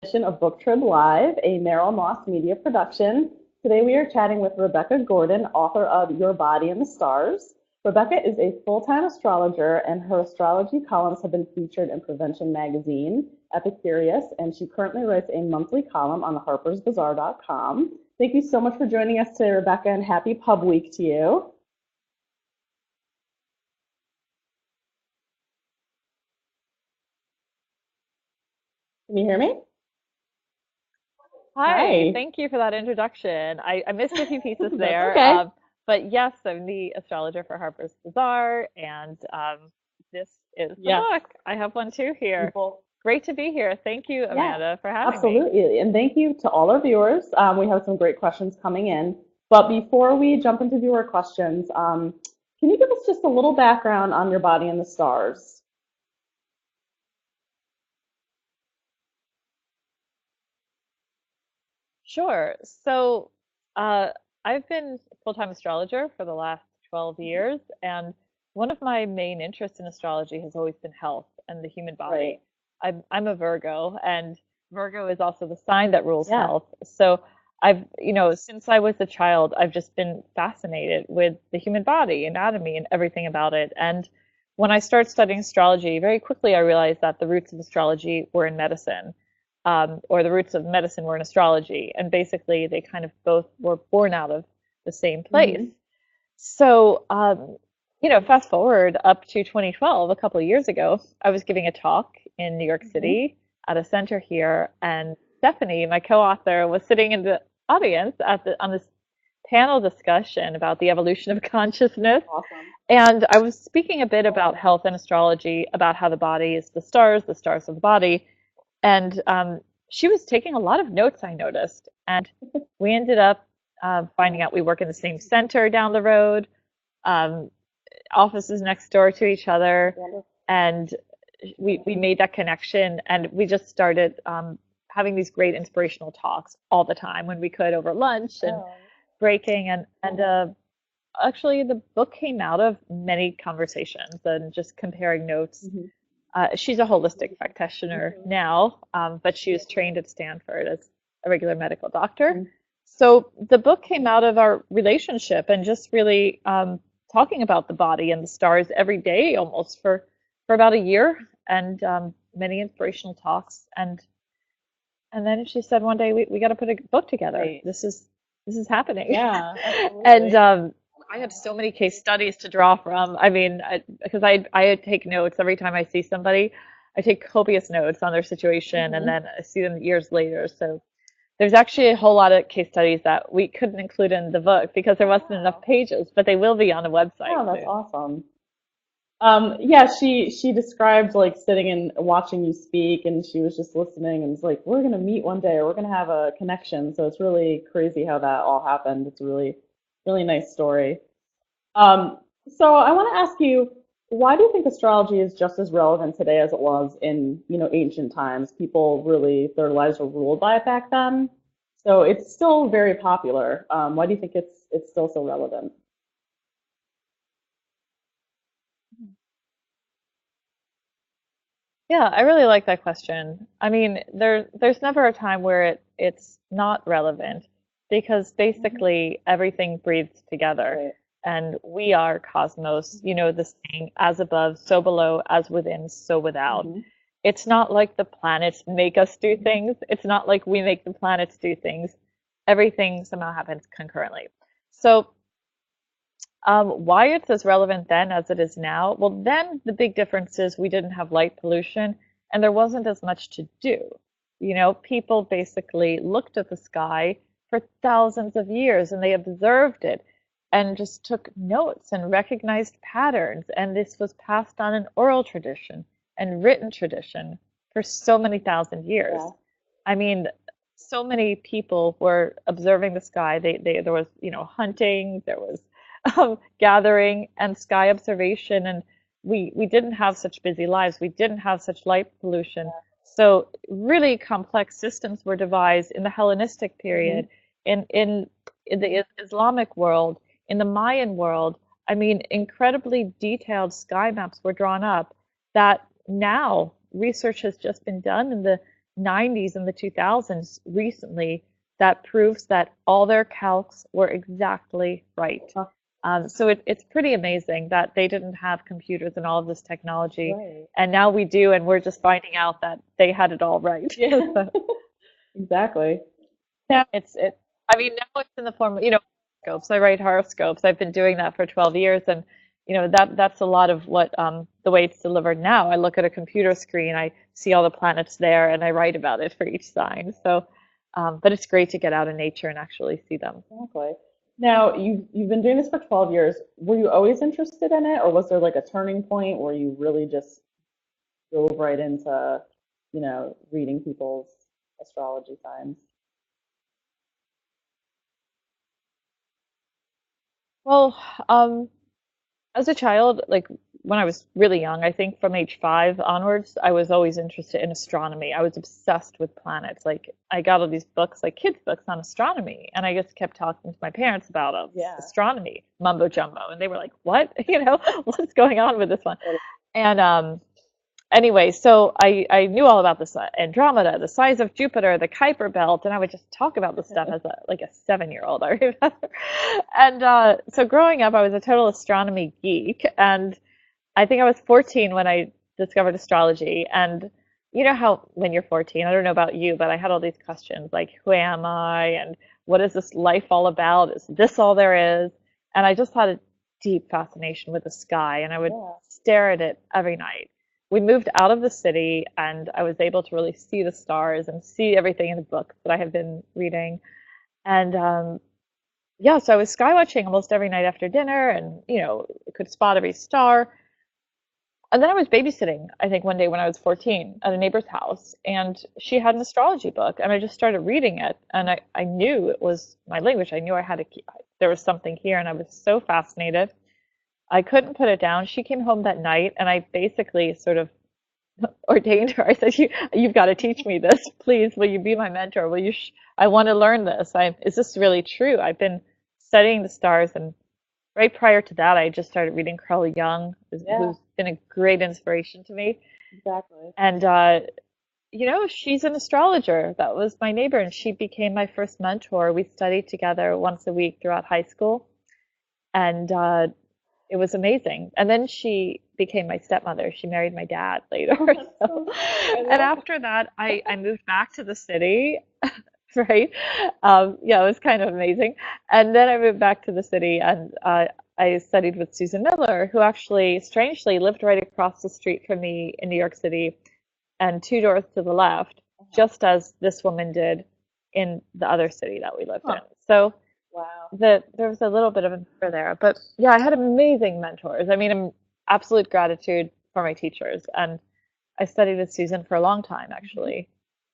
Edition of BookTrib Live, a Merrill Moss Media production. Today we are chatting with Rebecca Gordon, author of Your Body and the Stars. Rebecca is a full-time astrologer, and her astrology columns have been featured in Prevention Magazine, Epicurious, and she currently writes a monthly column on the Harper's Bazaar.com. Thank you so much for joining us today, Rebecca, and happy Pub Week to you. Can you hear me? Hi, Hi. thank you for that introduction. I missed a few pieces That's there, okay. but yes, I'm the astrologer for Harper's Bazaar, and this is the Yes. book. I have one too here. People. Great to be here. Thank you, Yeah, Amanda, for having me. absolutely. And thank you to all our viewers. We have some great questions coming in. But before we jump into viewer questions, can you give us just a little background on your body and the stars? Sure. So, uh, I've been a full-time astrologer for the last 12 years, and one of my main interests in astrology has always been health and the human Right. body. I'm a Virgo, and Virgo is also the sign that rules Yeah. health. So since I was a child, I've just been fascinated with the human body, anatomy, and everything about it. And when I started studying astrology, very quickly I realized that the roots of astrology were in medicine, or the roots of medicine were in astrology. And basically, they kind of both were born out of the same place. Hmm. So, fast forward up to 2012, a couple of years ago, I was giving a talk in New York Hmm. City at a center here, and Stephanie, my co-author, was sitting in the audience on this panel discussion about the evolution of consciousness. Awesome. And I was speaking a bit about health and astrology, about how the body is the stars of the body. And she was taking a lot of notes, I noticed. And we ended up finding out we work in the same center down the road, um, offices next door to each other. Wonderful. And we made that connection. And we just started having these great inspirational talks all the time when we could over lunch and Oh. breaking. And actually, the book came out of many conversations and just comparing notes. Hmm. She's a holistic practitioner now, but she was trained at Stanford as a regular medical doctor. Hmm. So the book came out of our relationship and just really talking about the body and the stars every day almost for about a year, and many inspirational talks. And then she said one day, we got to put a book together. Right. This is happening. Yeah, And absolutely. I have so many case studies to draw from. I mean, because I take notes every time I see somebody. I take copious notes on their situation, and Hmm. then I see them years later. So there's actually a whole lot of case studies that we couldn't include in the book because there wasn't enough Wow. pages, but they will be on the website Oh, that's soon. awesome. Yeah, she described like sitting and watching you speak, and she was just listening, and was like, "We're gonna meet one day, or we're gonna have a connection." So it's really crazy how that all happened. It's a really nice story. Um, so I want to ask you, why do you think astrology is just as relevant today as it was in, ancient times? People really, their lives were ruled by it back then. So it's still very popular. Why do you think it's still so relevant? Yeah, I really like that question. I mean, there's never a time where it's not relevant because Mhm. basically everything breathes together, Right. and we are cosmos, the saying, as above, so below, as within, so without. Hmm. It's not like the planets make us do things. It's not like we make the planets do things. Everything somehow happens concurrently. So why it's as relevant then as it is now? Well, then the big difference is we didn't have light pollution and there wasn't as much to do. People basically looked at the sky for thousands of years and they observed it and just took notes and recognized patterns. And this was passed on in oral tradition and written tradition for so many thousand years. Yeah. I mean, so many people were observing the sky. There was, hunting, there was gathering and sky observation, and we didn't have such busy lives. We didn't have such light pollution. So really complex systems were devised in the Hellenistic Hmm. period, in the Islamic world, in the Mayan world. I mean, incredibly detailed sky maps were drawn up that now research has just been done in the 90s and the 2000s recently that proves that all their calcs were exactly right. Huh. So it's pretty amazing that they didn't have computers and all of this technology, Right. and now we do, and we're just finding out that they had it all right. Yeah, So exactly. Now, it. I mean, now it's in the form of, horoscopes. I write horoscopes. I've been doing that for 12 years, and that's a lot of what the way it's delivered now. I look at a computer screen, I see all the planets there, and I write about it for each sign. So, but it's great to get out in nature and actually see them. exactly. Now, you've been doing this for 12 years. Were you always interested in it, or was there like a turning point where you really just dove right into, reading people's astrology signs? Well, as a child, like when I was really young, I think from age 5 onwards, I was always interested in astronomy. I was obsessed with planets. Like I got all these books, like kids' books on astronomy, and I just kept talking to my parents about Yeah. astronomy, mumbo jumbo, and they were like, "What? What's going on with this one?" And anyway, so I knew all about the Andromeda, the size of Jupiter, the Kuiper belt, and I would just talk about this stuff as a 7-year-old, I remember. And so growing up, I was a total astronomy geek, and I think I was 14 when I discovered astrology. And you know how when you're 14, I don't know about you, but I had all these questions like, who am I? And what is this life all about? Is this all there is? And I just had a deep fascination with the sky, and I would Yeah. stare at it every night. We moved out of the city, and I was able to really see the stars and see everything in the books that I had been reading. And yeah, so I was sky watching almost every night after dinner, and could spot every star. And then I was babysitting, I think one day when I was 14 at a neighbor's house, and she had an astrology book, and I just started reading it, and I knew it was my language. I knew I had to keep, there was something here, and I was so fascinated. I couldn't put it down. She came home that night, and I basically sort of ordained her. I said, "You've got to teach me this, please. Will you be my mentor? Will you? I want to learn this. Is this really true? I've been studying the stars, and right prior to that, I just started reading Carl Jung, Yeah, who's been a great inspiration to me. exactly. And she's an astrologer. That was my neighbor, and she became my first mentor. We studied together once a week throughout high school, and it was amazing. And then she became my stepmother. She married my dad later. Oh, that's So, so sweet. I and love after that, I moved back to the city, right? Yeah, it was kind of amazing. And then I moved back to the city, and I studied with Susan Miller, who actually, strangely, lived right across the street from me in New York City and 2 doors to the left, it. just as this woman did in the other city that we lived in. Huh. So Wow. there was a little bit of a mirror there, but yeah, I had amazing mentors. I mean, absolute gratitude for my teachers, and I studied with Susan for a long time, Mhm. actually.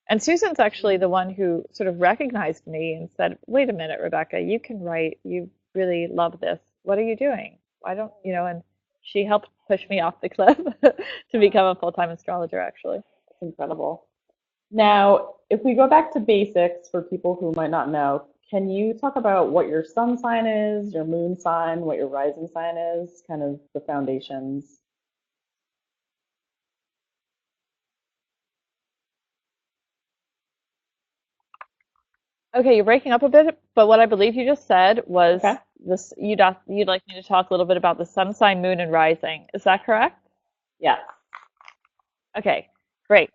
And Susan's actually the one who sort of recognized me and said, "Wait a minute, Rebecca, you can write. You really love this. What are you doing? Why don't you know?" And she helped push me off the cliff to Wow, become a full-time astrologer, actually. that's incredible. Now, if we go back to basics for people who might not know, can you talk about what your sun sign is, your moon sign, what your rising sign is, kind of the foundations? Okay, you're breaking up a bit, but what I believe you just said Okay. was this. You'd like me to talk a little bit about the sun sign, moon, and rising. Is that correct? Yes. Okay, great.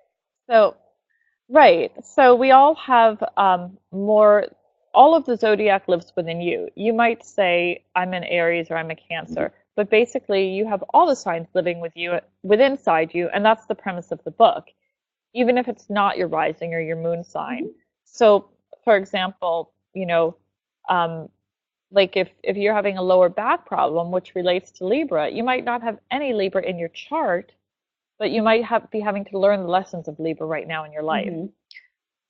So, right. So we all have all of the zodiac lives within you. You might say, I'm an Aries or I'm a Mhm. Cancer, but basically you have all the signs living with you, within inside you, and that's the premise of the book, even if it's not your rising or your moon sign. Mhm. So, for example, um, like if you're having a lower back problem, which relates to Libra, you might not have any Libra in your chart, but you might be having to learn the lessons of Libra right now in your life. Mhm.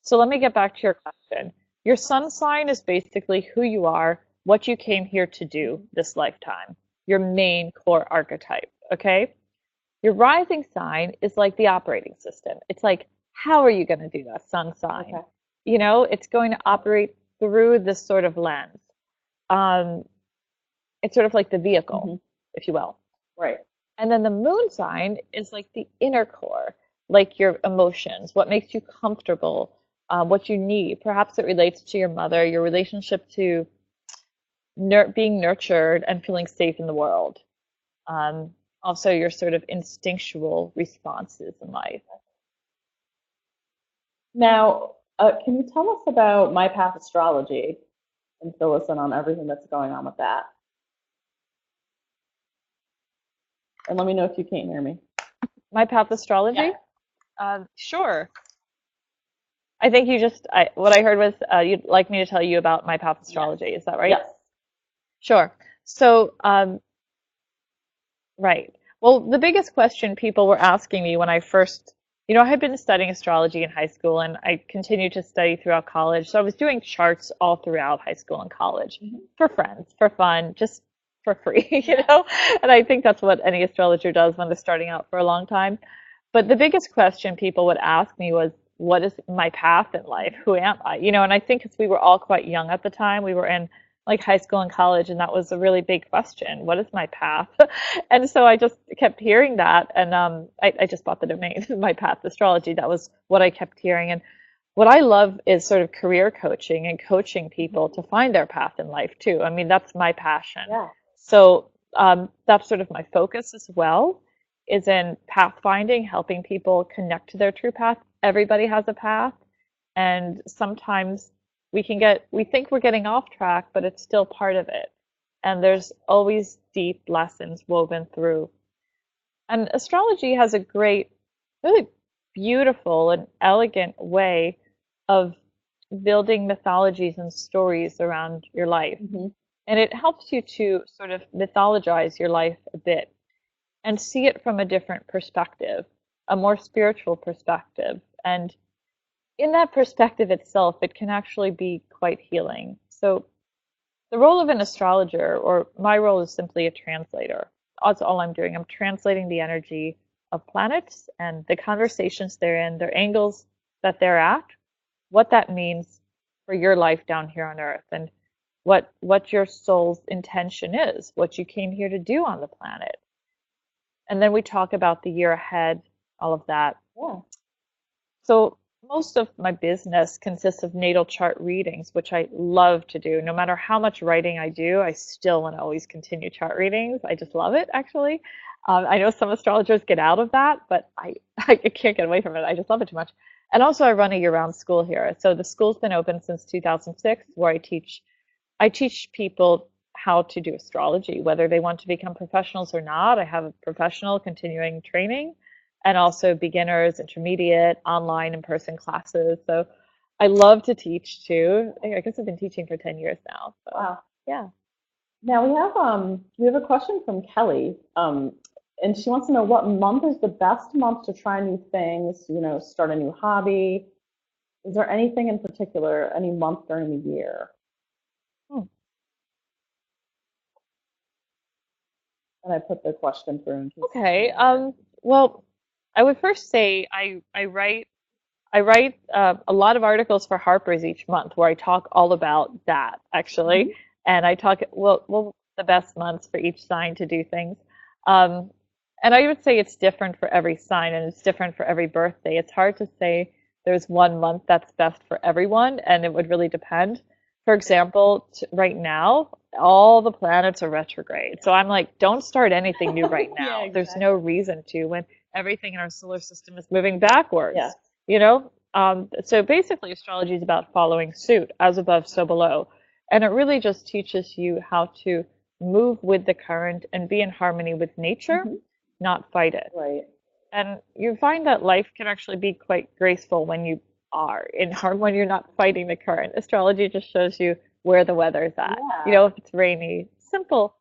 So let me get back to your question. Your sun sign is basically who you are, what you came here to do Mhm. this lifetime, your main core archetype, okay? Your rising sign is like the operating system. It's like, how are you going to do that sun sign? Okay. It's going to operate through this sort of lens. Um, it's sort of like the vehicle, Mhm. if you will. Right. And then the moon sign is like the inner core. like your emotions, what makes you comfortable, what you need. Perhaps it relates to your mother, your relationship to being nurtured and feeling safe in the world. Um, Also, your sort of instinctual responses in life. Now, can you tell us about My Path Astrology and fill us in on everything that's going on with that? And let me know if you can't hear me. My Path Yeah. Astrology? Sure. I think what I heard was you'd like me to tell you about My Path Yes. Astrology. Is that right? Yes. Sure. So, right. Well, the biggest question people were asking me when I first, I had been studying astrology in high school and I continued to study throughout college. So I was doing charts all throughout high school and college Mhm. for friends, for fun, just for free, Yeah. And I think that's what any astrologer does when they're starting out for a long time. But the biggest question people would ask me was, what is my path in life? Who am I? And I think because we were all quite young at the time, we were in like high school and college, and that was a really big question. What is my path? And so I just kept hearing that, and I just bought the domain, My Path Astrology. That was what I kept hearing. And what I love is sort of career coaching and coaching people to find their path in life too. I mean, that's my passion. Yeah. So that's sort of my focus as well, is in pathfinding, helping people connect to their true path. Everybody has a path, and sometimes we think we're getting off track, but it's still part of it. And there's always deep lessons woven through. And astrology has a great, really beautiful and elegant way of building mythologies and stories around your life. Hmm. And it helps you to sort of mythologize your life a bit and see it from a different perspective, a more spiritual perspective. And in that perspective itself, it can actually be quite healing. So the role of an astrologer, or my role, is simply a translator. That's all I'm doing. I'm translating the energy of planets and the conversations they're in, their angles that they're at, what that means for your life down here on Earth, and what your soul's intention is, what you came here to do on the planet. And then we talk about the year ahead, all of that. Yeah. So most of my business consists of natal chart readings, which I love to do. No matter how much writing I do, I still want to always continue chart readings. I just love it, actually. I know some astrologers get out of that, but I can't get away from it. I just love it too much. And also, I run a year-round school here. So the school's been open since 2006, where I teach people how to do astrology, whether they want to become professionals or not. I have a professional continuing training and also beginners, intermediate, online, in-person classes. So I love to teach too. I guess I've been teaching for 10 years now. So Wow. yeah. Now we have a question from Kelly, and she wants to know what month is the best month to try new things, start a new hobby. Is there anything in particular, any month during the year? Hmm. And I put the question through in case it's Okay. easier. Well, I would first say I write a lot of articles for Harper's each month where I talk all about that Hmm. actually, and I talk well the best months for each sign to do things. Um, and I would say it's different for every sign and it's different for every birthday. It's hard to say there's one month that's best for everyone, and it would really depend. For example, right now, all the planets are retrograde. So I'm like, don't start anything new right Yeah, now. There's no exactly. reason to when everything in our solar system is moving Yeah. backwards. So basically, astrology is about following suit, as above, so below. And it really just teaches you how to move with the current and be in harmony with nature, Hmm. not fight it. Right. And you find that life can actually be quite graceful when you are in harm, when you're not fighting the current. Astrology just shows you where the weather is at. Yeah. If it's rainy, simple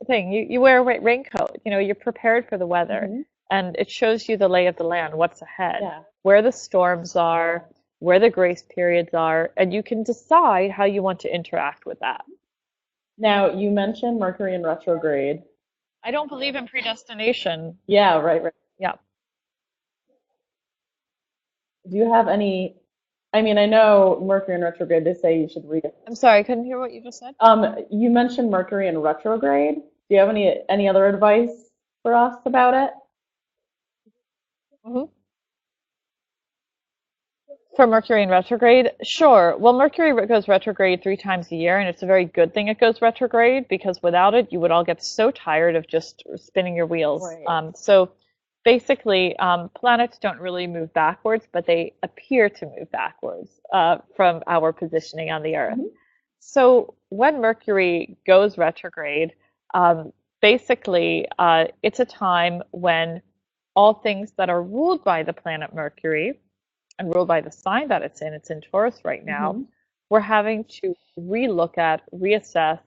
thing. You wear a raincoat. You're prepared for the weather, Hmm. and it shows you the lay of the land, what's ahead, Yeah. where the storms are, where the grace periods are, and you can decide how you want to interact with that. Now you mentioned Mercury in retrograde. I don't believe in predestination. Yeah, right, right. Yeah. Do you have any? I mean, I know Mercury in retrograde, they say you should read it. I'm sorry, I couldn't hear what you just said. You mentioned Mercury in retrograde. Do you have any other advice for us about it? Hmm. For Mercury in retrograde, sure. Well, Mercury goes retrograde 3 times a year, and it's a very good thing it goes retrograde because without it, you would all get so tired of just spinning your wheels. Right. So basically, planets don't really move backwards, but they appear to move backwards from our positioning on the Earth. Hmm. So when Mercury goes retrograde, basically, it's a time when all things that are ruled by the planet Mercury and ruled by the sign that it's in Taurus right now, Hmm. we're having to relook at, reassess.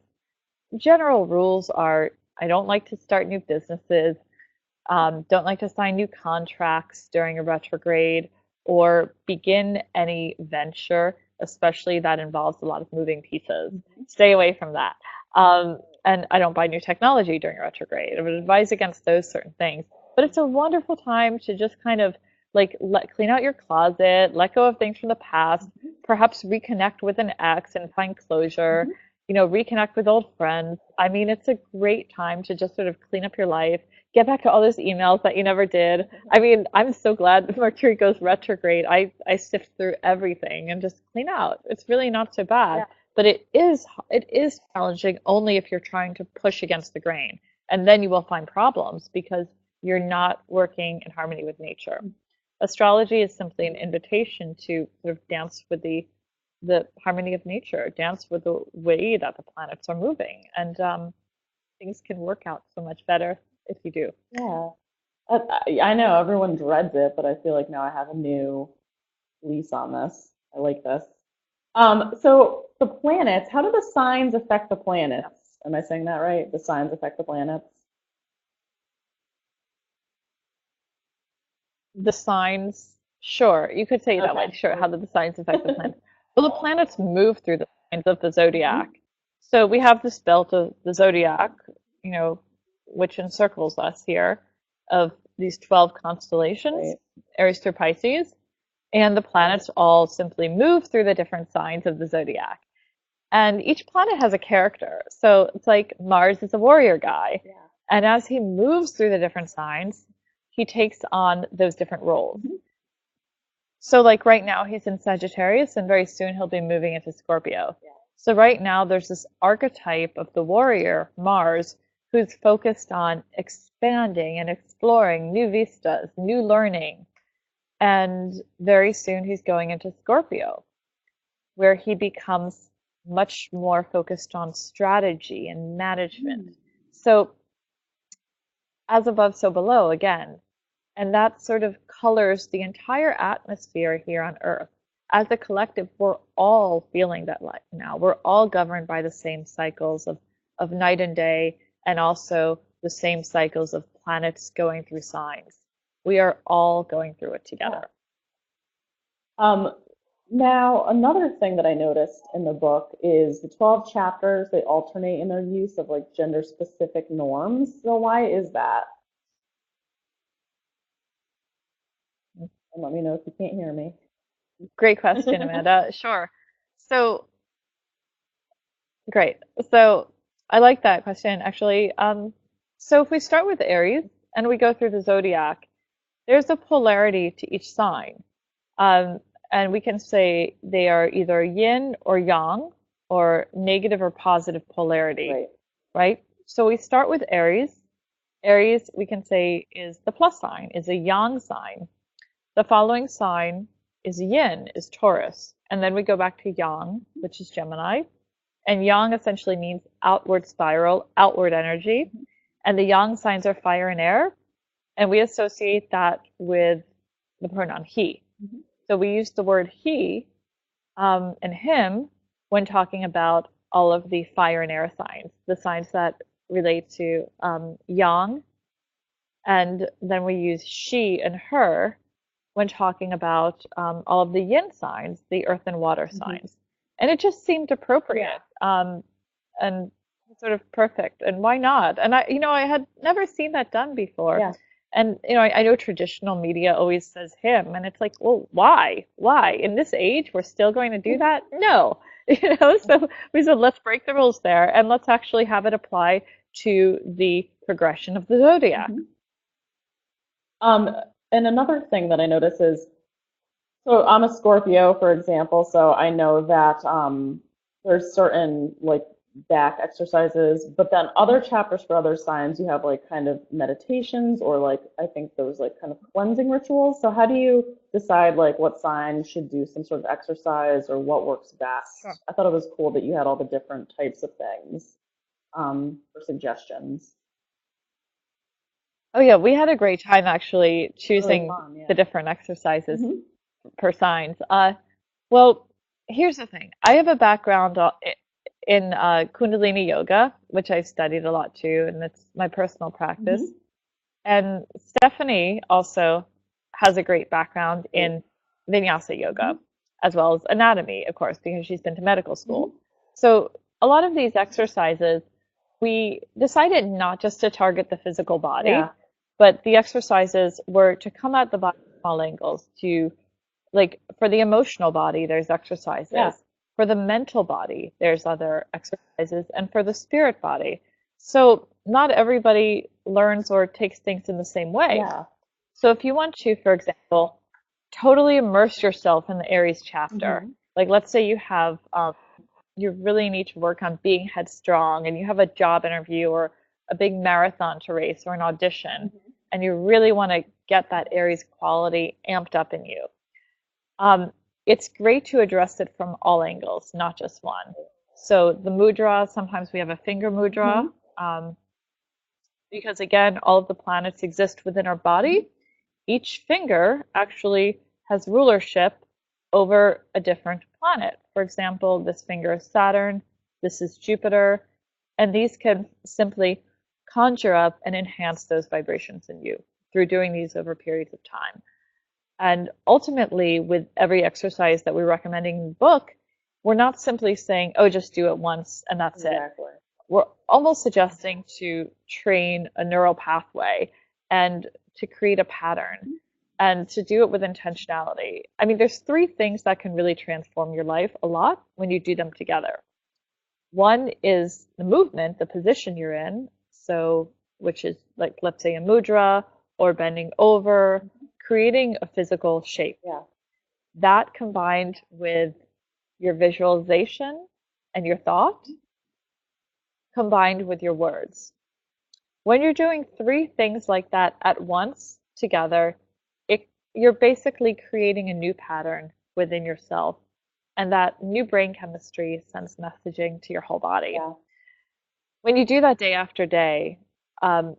General rules are I don't like to start new businesses, don't like to sign new contracts during a retrograde or begin any venture, especially that involves a lot of moving pieces. Stay away from that. And I don't buy new technology during a retrograde. I would advise against those certain things. But it's a wonderful time to just kind of like clean out your closet, let go of things from the past, perhaps reconnect with an ex and find closure, Hmm. reconnect with old friends. I mean, it's a great time to just sort of clean up your life, get back to all those emails that you never did. I mean, I'm so glad Mercury goes retrograde. I sift through everything and just clean out. It's really not so bad, Yeah. but it is challenging only if you're trying to push against the grain. And then you will find problems because you're not working in harmony with nature. Astrology is simply an invitation to sort of dance with the harmony of nature, dance with the way that the planets are moving, and things can work out so much better if you do. Yeah. I know everyone dreads it, but I feel like now I have a new lease on this. I like this. So the planets, how do the signs affect the planets? Am I saying that right? The signs affect the planets? The signs, sure, you could say it that way. Okay. Sure, how do the signs affect the planets? Well, the planets move through the signs of the zodiac. Hmm. So we have this belt of the zodiac, you know, which encircles us here, of these 12 constellations, Right. Aries through Pisces, and the planets all simply move through the different signs of the zodiac. And each planet has a character. So it's like Mars is a warrior guy. Yeah. And as he moves through the different signs, he takes on those different roles. Hmm. So, like right now, he's in Sagittarius, and very soon he'll be moving into Scorpio. Yeah. So, right now, there's this archetype of the warrior, Mars, who's focused on expanding and exploring new vistas, new learning. And very soon, he's going into Scorpio, where he becomes much more focused on strategy and management. Mm. So, as above, so below again. And that sort of colors the entire atmosphere here on Earth. As a collective, we're all feeling that light now. We're all governed by the same cycles of night and day, and also the same cycles of planets going through signs. We are all going through it Yeah. together. Um, Now, another thing that I noticed in the book is the 12 chapters, they alternate in their use of like gender specific norms. So why is that? And let me know if you can't hear me. Great question, Amanda. Sure. So, great. So, I like that question, actually. So, if we start with Aries and we go through the zodiac, there's a polarity to each sign. Um, and we can say they are either yin or yang, or negative or positive polarity, Right. right? So we start with Aries. Aries, we can say, is the plus sign, is a yang sign. The following sign is yin, is Taurus. And then we go back to yang, which is Gemini. And yang essentially means outward spiral, outward energy. And the yang signs are fire and air. And we associate that with the pronoun he. Mhm. So we use the word he and him when talking about all of the fire and air signs, the signs that relate to yang. And then we use she and her when talking about all of the yin signs, the earth and water Mhm. signs. And it just seemed Yeah. appropriate and sort of perfect. And why not? And I had never seen that done before. Yeah. And I know traditional media always says him, and it's like, well, why? Why? In this age, we're still going to do that? No. So we said, let's break the rules there and let's actually have it apply to the progression of the zodiac. Mhm. Um, and another thing that I notice is, So I'm a Scorpio, for example, so I know that there's certain like back exercises, but then other chapters for other signs, you have like kind of meditations or like I think those like kind of cleansing rituals. So how do you decide like what sign should do some sort of exercise or what works Sure. best? I thought it was cool that you had all the different types of things for suggestions. Oh yeah, we had a great time actually Really choosing fun, the yeah. different exercises Hmm. per signs. Well, here's the thing. I have a background in Kundalini yoga, which I studied a lot too, and it's my personal practice. Hmm. And Stephanie also has a great background Great. in Vinyasa yoga, Hmm. as well as anatomy, of course, because she's been to medical Hmm. school. So a lot of these exercises, we decided not just to target the physical Yeah, body, but the exercises were to come at the body from all angles, to like for the emotional body, there's yeah, exercises. For the mental body, there's other exercises. And for the spirit body. So not everybody learns or takes things in the same way. yeah. So if you want to, for example, totally immerse yourself in the Aries chapter, Hmm. like let's say you have, you really need to work on being headstrong and you have a job interview or a big marathon to race or an audition, Hmm. and you really want to get that Aries quality amped up in you. Um, it's great to address it from all angles, not just one. So the mudra, sometimes we have a finger mudra, Hmm. um, because again, all of the planets exist within our body. Each finger actually has rulership over a different planet. For example, this finger is Saturn, this is Jupiter, and these can simply conjure up and enhance those vibrations in you through doing these over periods of time. And ultimately, with every exercise that we're recommending in the book, we're not simply saying, oh, just do it once and that's it. Exactly. We're almost suggesting to train a neural pathway and to create a pattern and to do it with intentionality. I mean, there's three things that can really transform your life a lot when you do them together. One is the movement, the position you're in. So, which is like, let's say a mudra or bending over, creating a physical shape. Yeah. That combined with your visualization and your thought, combined with your words. When you're doing three things like that at once together, you're basically creating a new pattern within yourself. And that new brain chemistry sends messaging to your whole body. Yeah. When you do that day after day, um,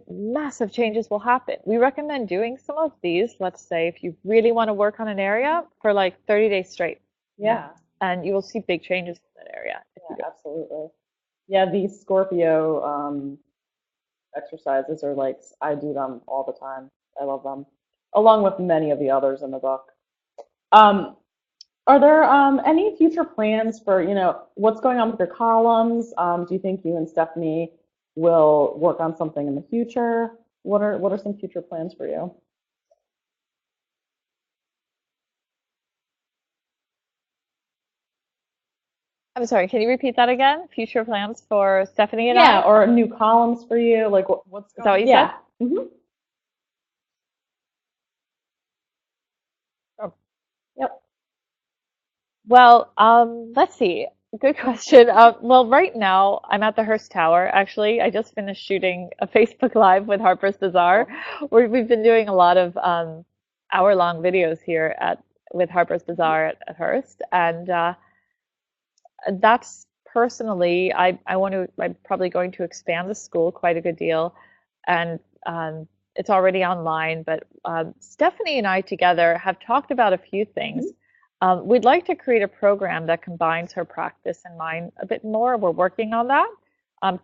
massive changes will happen. We recommend doing some of these, let's say, if you really want to work on an area for like 30 days straight, Yeah. and you will see big changes in that area if you Yeah, do. absolutely. Yeah, these Scorpio exercises are like I do them all the time. I love them, along with many of the others in the book. Um, are there any future plans for, what's going on with your columns? Do you think you and Stephanie will work on something in the future? What are some future plans for you? I'm sorry, can you repeat that again? Future plans for Stephanie and Yeah, I? or new columns for you? Like what's Is that going? what you said? Yeah. Hmm. Oh. Yep. Well, let's see. Good question. Well, right now I'm at the Hearst Tower. Actually, I just finished shooting a Facebook Live with Harper's Bazaar, Oh, where we've been doing a lot of hour-long videos here at with Harper's Bazaar at Hearst, and that's personally, I'm probably going to expand the school quite a good deal, and it's already online. But Stephanie and I together have talked about a few things. mhm. We'd like to create a program that combines her practice and mine a bit more. We're working on that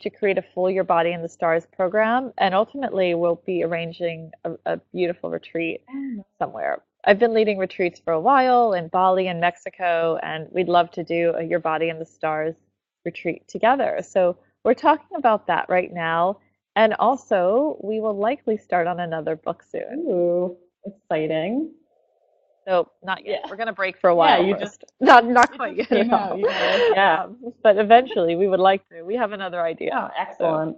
to create a full Your Body in the Stars program, and ultimately we'll be arranging a beautiful retreat Oh, somewhere. I've been leading retreats for a while in Bali and Mexico, and we'd love to do a Your Body in the Stars retreat together. So we're talking about that right now. And also, we will likely start on another book soon. ooh, exciting. So not yet. Yeah. We're going to break for a Yeah, while you just first. Not it quite just yet came at out. all. You gotta, yeah. But eventually, we would like to. We have another idea. Oh, So excellent.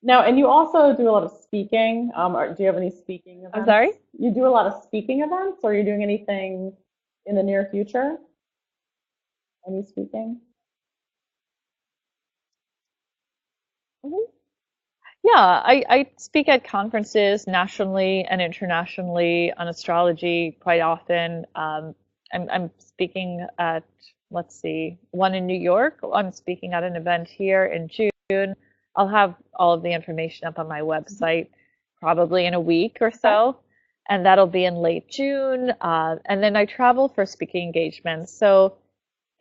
Now, and you also do a lot of speaking. Do you have any speaking I'm events? sorry? You do a lot of speaking events, or are you doing anything in the near future? Any speaking? Mhm. Yeah, I speak at conferences nationally and internationally on astrology quite often. I'm speaking at, let's see, one in New York. I'm speaking at an event here in June. I'll have all of the information up on my Mhm. website probably in a week or Okay. so, and that'll be in late June. And then I travel for speaking engagements. So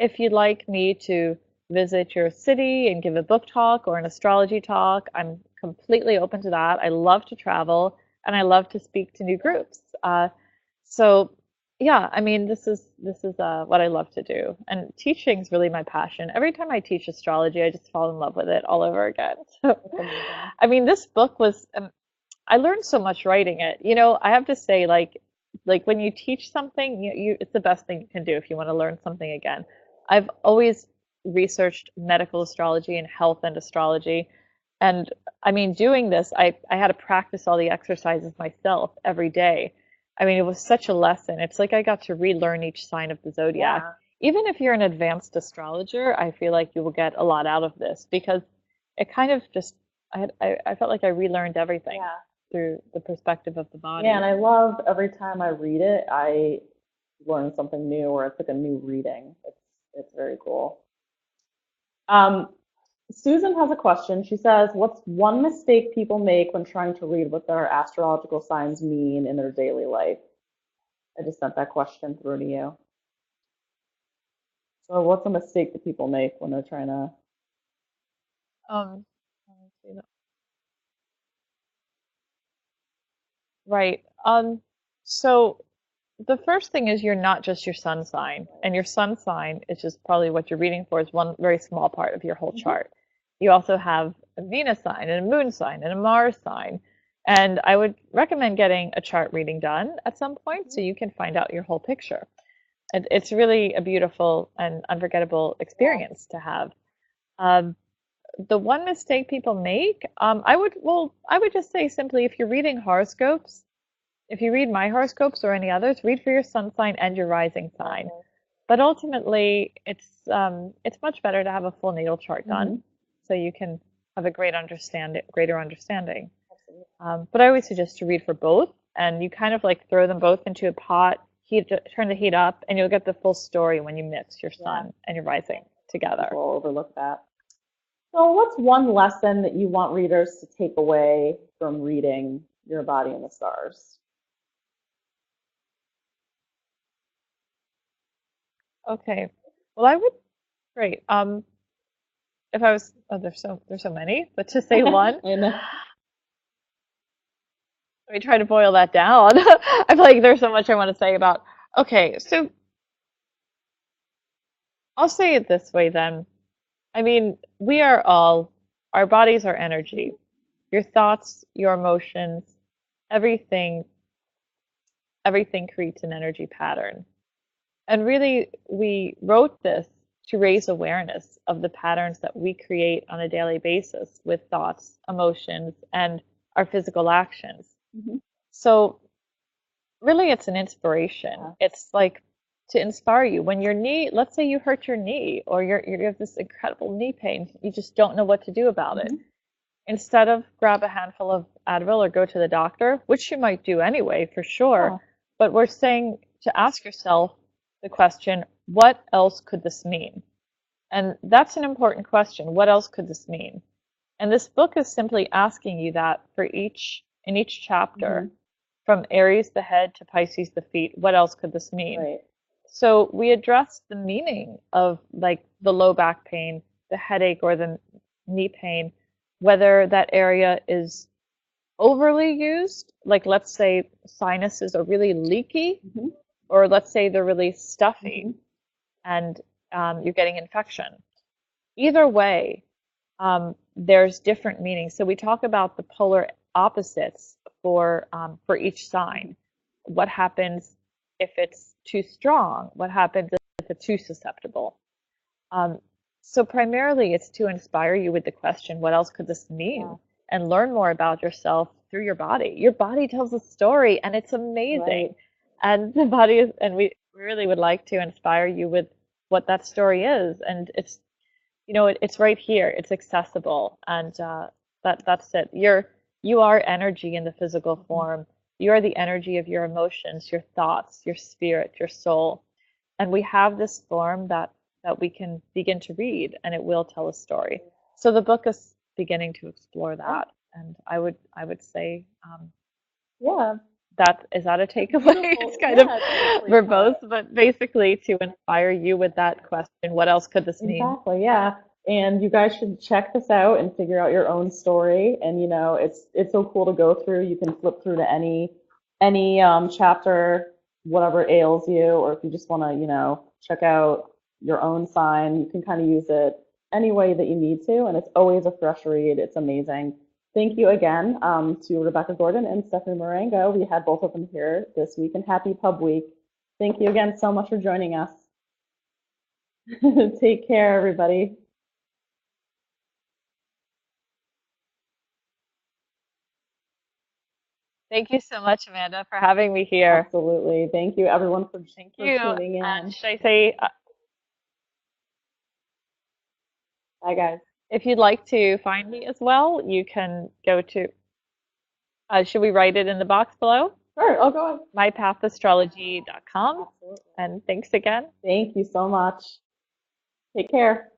if you'd like me to visit your city and give a book talk or an astrology talk, I'm completely open to that. I love to travel and I love to speak to new groups. So yeah, I mean, this is what I love to do, and teaching is really my passion. Every time I teach astrology, I just fall in love with it all over again. So, That's amazing. I mean, this book was I learned so much writing it. You know, I have to say, like when you teach something, it's the best thing you can do if you want to learn something again. I've always researched medical astrology and health and astrology. And I mean, doing this, I had to practice all the exercises myself every day. I mean, it was such a lesson. It's like I got to relearn each sign of the zodiac. Yeah. Even if you're an advanced astrologer, I feel like you will get a lot out of this because it kind of just, I felt like I relearned everything Yeah. through the perspective of the Yeah, and body. I love every time I read it, I learn something new or it's like a new reading. It's very cool. Um, Susan has a question. She says, "What's one mistake people make when trying to read what their astrological signs mean in their daily life?" I just sent that question through to you. So, what's a mistake that people make when they're trying to? Let me see that. Right. So the first thing is you're not just your sun sign, and your sun sign is just probably what you're reading for is one very small part of your whole Mhm. chart. You also have a Venus sign and a moon sign and a Mars sign. And I would recommend getting a chart reading done at some point so Mhm. you can find out your whole picture. It's really a beautiful and unforgettable Yeah. experience to have. Um, the one mistake people make, I would just say simply if you're reading horoscopes, if you read my horoscopes or any others, read for your sun sign and your rising sign. Okay. But ultimately, it's much better to have a full natal chart done Mhm. so you can have a greater understanding. Absolutely. But I always suggest to read for both, and you kind of like throw them both into a pot, turn the heat up, and you'll get the full story when you mix your Yeah. sun and your rising together. People overlook that. So, what's one lesson that you want readers to take away from reading Your Body in the Stars? Okay. Well, I would great. If I was, oh, there's so many, but to say one, I know. let me try to boil that down. I feel like there's so much I want to say about. Okay, so I'll say it this way then. I mean, our bodies are energy. Your thoughts, your emotions, everything, everything creates an energy pattern. And really, we wrote this to raise awareness of the patterns that we create on a daily basis with thoughts, emotions, and our physical actions. Mhm. So really it's an inspiration. Yeah. It's like to inspire you when your knee, let's say you hurt your knee or you have this incredible knee pain, you just don't know what to do about it. Mhm. Instead of grab a handful of Advil or go to the doctor, which you might do anyway for sure, Yeah. but we're saying to ask yourself the question, what else could this mean? And that's an important question. What else could this mean? And this book is simply asking you that for in each chapter, Mhm. from Aries the head to Pisces the feet, what else could this mean? Right. So we address the meaning of like the low back pain, the headache, or the knee pain, whether that area is overly used, like let's say sinuses are really leaky, Mhm. or let's say they're really stuffy Mhm. and you're getting infection. Either way, there's different meanings. So we talk about the polar opposites for each sign. What happens if it's too strong? What happens if it's too susceptible? Um, so primarily, it's to inspire you with the question, what else could this Yeah. mean? and learn more about yourself through your body. Your body tells a story and it's Right. amazing. And the body is, and we really would like to inspire you with what that story is. And it's, it's right here. It's accessible. And that's it. You are energy in the physical form. You are the energy of your emotions, your thoughts, your spirit, your soul. And we have this form that we can begin to read, and it will tell a story. So the book is beginning to explore Yeah. that, and I would say Yeah. that is that a takeaway? It's Beautiful. kind of Yeah, totally. Yeah. verbose, but basically to inspire you with that question, what else could this mean? Exactly, yeah. And you guys should check this out and figure out your own story. And it's so cool to go through. You can flip through to any chapter, whatever ails you, or if you just want to, check out your own sign, you can kind of use it any way that you need to. And it's always a fresh read. It's amazing. Thank you again to Rebecca Gordon and Stephanie Marengo. We had both of them here this week, and happy Pub Week. Thank you again so much for joining us. Take care, everybody. Thank you so much, Amanda, for having me here. Absolutely. Thank you, everyone, for, Thank for you. tuning And in. should I say, Bye, guys. if you'd like to find me as well, you can go to, should we write it in the box below? Sure, I'll go ahead. mypathastrology.com. Absolutely. And thanks again. Thank you so much. Take care.